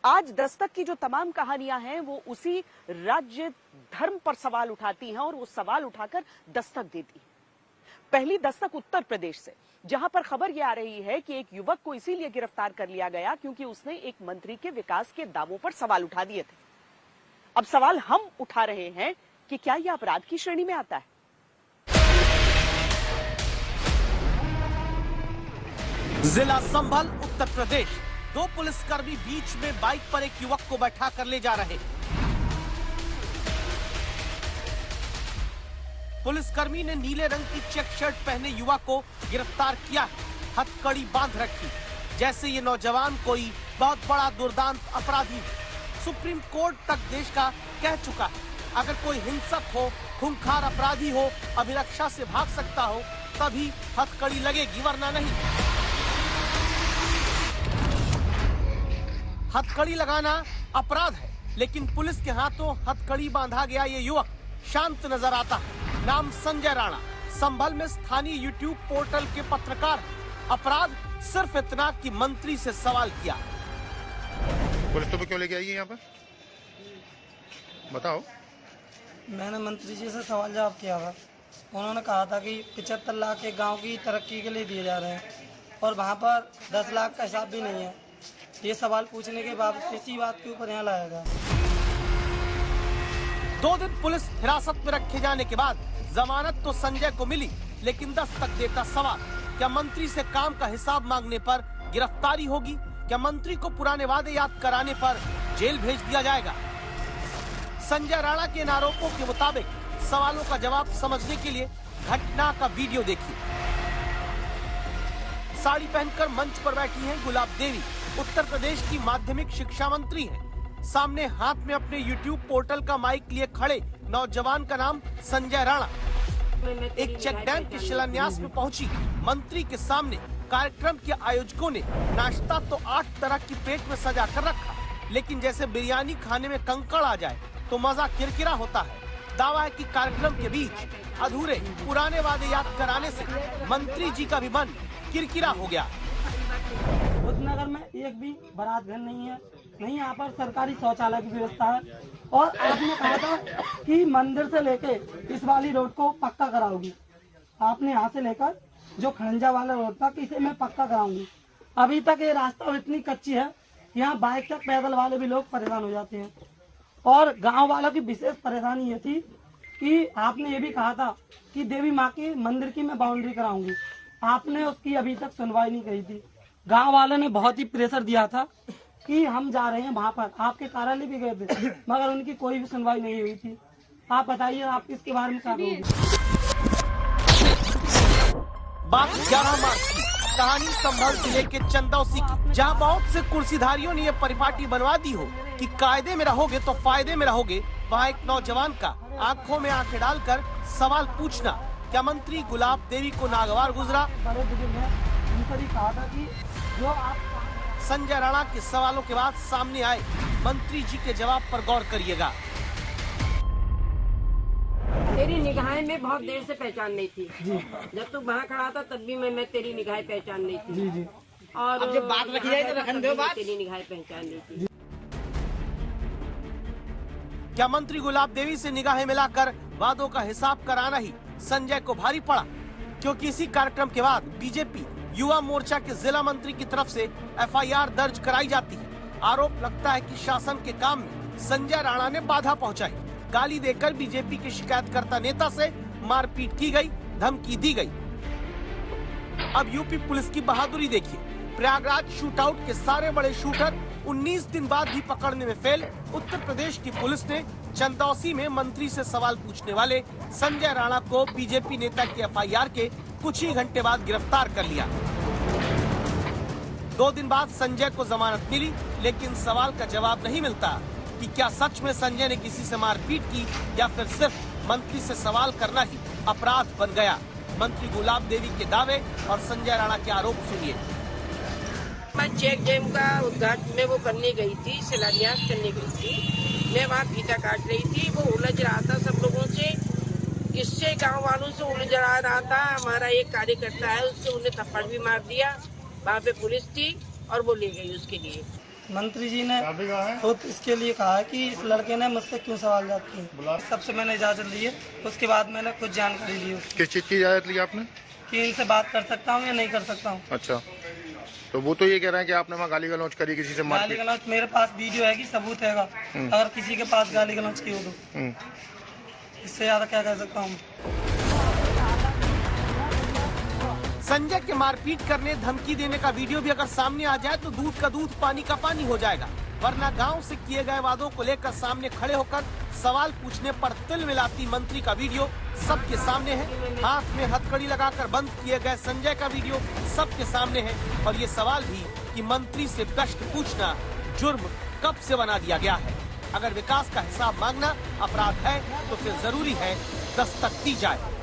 आज दस्तक की जो तमाम कहानियां हैं वो उसी राज्य धर्म पर सवाल उठाती हैं और वो सवाल उठाकर दस्तक देती है। पहली दस्तक उत्तर प्रदेश से, जहां पर खबर यह आ रही है कि एक युवक को इसीलिए गिरफ्तार कर लिया गया क्योंकि उसने एक मंत्री के विकास के दावों पर सवाल उठा दिए थे। अब सवाल हम उठा रहे हैं कि क्या यह अपराध की श्रेणी में आता है? जिला संभल उत्तर प्रदेश, दो पुलिसकर्मी बीच में बाइक पर एक युवक को बैठा कर ले जा रहे। पुलिसकर्मी ने नीले रंग की चेक शर्ट पहने युवक को गिरफ्तार किया, हथकड़ी बांध रखी, जैसे ये नौजवान कोई बहुत बड़ा दुर्दांत अपराधी है। सुप्रीम कोर्ट तक देश का कह चुका है, अगर कोई हिंसक हो, खूंखार अपराधी हो, अभिरक्षा से भाग सकता हो, तभी हथकड़ी लगेगी, वरना नहीं। हथकड़ी लगाना अपराध है, लेकिन पुलिस के हाथों हथकड़ी बांधा गया ये युवक शांत नजर आता है। नाम संजय राणा, संभल में स्थानीय यूट्यूब पोर्टल के पत्रकार। अपराध सिर्फ इतना कि मंत्री से सवाल किया। पुलिस तुम्हें क्यों लेके आई है यहाँ पर? बताओ। मैंने मंत्री जी से सवाल जवाब किया था। उन्होंने कहा था कि 75 लाख एक गांव की तरक्की के लिए दिए जा रहे हैं और वहाँ पर 10 लाख का हिसाब भी नहीं है। ये सवाल पूछने के बाद किसी बात के ऊपर यहाँ लाया गया। 2 दिन पुलिस हिरासत में रखे जाने के बाद जमानत तो संजय को मिली, लेकिन दस्तक देता सवाल, क्या मंत्री से काम का हिसाब मांगने पर गिरफ्तारी होगी? क्या मंत्री को पुराने वादे याद कराने पर जेल भेज दिया जाएगा? संजय राणा के इन आरोपों के मुताबिक सवालों का जवाब समझने के लिए घटना का वीडियो देखिए। साड़ी पहनकर मंच पर बैठी हैं गुलाब देवी, उत्तर प्रदेश की माध्यमिक शिक्षा मंत्री हैं। सामने हाथ में अपने यूट्यूब पोर्टल का माइक लिए खड़े नौजवान का नाम संजय राणा। एक चेक डैम के शिलान्यास में पहुंची मंत्री के सामने कार्यक्रम के आयोजकों ने नाश्ता तो 8 तरह की प्लेट में सजा कर रखा, लेकिन जैसे बिरयानी खाने में कंकड़ आ जाए तो मजा किरकिरा होता है। दावा है कि कार्यक्रम के बीच अधूरे पुराने वादे याद कराने से मंत्री जी का भी मन किरकिरा हो गया। नगर में एक भी बारात घर नहीं है, नहीं यहाँ पर सरकारी शौचालय की व्यवस्था है। और आपने कहा था कि मंदिर से लेके इस वाली रोड को पक्का कराऊंगी। आपने यहाँ से लेकर जो खड़ंजा वाला रोड था कि इसे मैं पक्का कराऊंगी। अभी तक ये रास्ता इतनी कच्ची है, यहाँ बाइक तक पैदल वाले भी लोग परेशान हो जाते हैं। और गांव वालों की विशेष परेशानी ये थी कि आपने ये भी कहा था कि देवी माँ के मंदिर की मैं बाउंड्री कराऊंगी। आपने उसकी अभी तक सुनवाई नहीं करी थी। गांव वालों ने बहुत ही प्रेशर दिया था कि हम जा रहे हैं वहाँ पर, आपके कार्यालय भी गए थे, मगर उनकी कोई भी सुनवाई नहीं हुई थी। आप बताइए, आप इसके बारे में क्या कहोगे? बात 11 मार्च की, कहानी संभल जिले के चंदौसी की, जहाँ बहुत से कुर्सीधारियों ने ये परिपाटी बनवा दी हो कि कायदे में रहोगे तो फायदे में रहोगे। वहाँ एक नौजवान का आंखों में आंखें डालकर सवाल पूछना, क्या मंत्री गुलाब देवी को नागवार गुजरा? बड़े बुजुर्ग हैं, उनसे भी कहा था कि जो आप संजय राणा के सवालों के बाद सामने आए मंत्री जी के जवाब पर गौर करिएगा। तेरी निगाहें में बहुत देर से पहचान नहीं थी जी। जब तू वहाँ खड़ा था तब भी मैं तेरी निगाहें पहचान नहीं थी जी। और अब जब बात रखी जाए तो रखन दो बात, तेरी निगाहें पहचान नहीं थी। क्या मंत्री गुलाब देवी से निगाहें मिलाकर वादों का हिसाब कराना ही संजय को भारी पड़ा? क्योंकि इसी कार्यक्रम के बाद बीजेपी युवा मोर्चा के जिला मंत्री की तरफ से एफआईआर दर्ज कराई जाती है। आरोप लगता है कि शासन के काम में संजय राणा ने बाधा पहुंचाई। गाली देकर बीजेपी के शिकायतकर्ता नेता से मारपीट की गई, धमकी दी गई। अब यूपी पुलिस की बहादुरी देखिए। प्रयागराज शूटआउट के सारे बड़े शूटर 19 दिन बाद भी पकड़ने में फेल। उत्तर प्रदेश की पुलिस ने चंदौसी में मंत्री से सवाल पूछने वाले संजय राणा को बीजेपी नेता की एफआईआर के कुछ ही घंटे बाद गिरफ्तार कर लिया। 2 दिन बाद संजय को जमानत मिली, लेकिन सवाल का जवाब नहीं मिलता कि क्या सच में संजय ने किसी से मारपीट की या फिर सिर्फ मंत्री से सवाल करना ही अपराध बन गया। मंत्री गुलाब देवी के दावे और संजय राणा के आरोप सुनिए। मैं चेक डैम का उद्घाटन में वो करने गई थी, शिलान्यास करने गई थी। मैं वहाँ फीता काट रही थी, वो उलझ रहा था सब लोगों से, इससे गांव वालों से उलझ रहा था। हमारा एक कार्यकर्ता है, उससे उन्हें थप्पड़ भी मार दिया। वहाँ पे पुलिस थी और वो ले गई उसके लिए। मंत्री जी ने चाबी कहाँ है? तो इसके लिए कहा है कि इस लड़के ने मुझसे क्यों सवाल जाती है। सबसे मैंने इजाजत ली है, उसके बाद मैंने कुछ जानकारी ली उसकी किस चीज की इजाजत ली आपने? कि इनसे बात कर सकता हूँ या नहीं कर सकता हूँ। अच्छा, तो वो तो ये कह रहे हैं कि आपने वहाँ गाली गलौज करी, किसी से गाली मारपीट। गलौज मेरे पास वीडियो है कि सबूत हैगा, अगर किसी के पास गाली गलौज की हो तो इससे ज्यादा क्या कह सकता हूँ। संजय के मारपीट करने, धमकी देने का वीडियो भी अगर सामने आ जाए तो दूध का दूध पानी का पानी हो जाएगा, वरना गांव से किए गए वादों को लेकर सामने खड़े होकर सवाल पूछने पर तिल मिलाती मंत्री का वीडियो सबके सामने है। हाथ में हथकड़ी लगाकर बंद किए गए संजय का वीडियो सबके सामने है और ये सवाल भी कि मंत्री से प्रश्न पूछना जुर्म कब से बना दिया गया है। अगर विकास का हिसाब मांगना अपराध है तो फिर जरूरी है दस्तक दी जाए।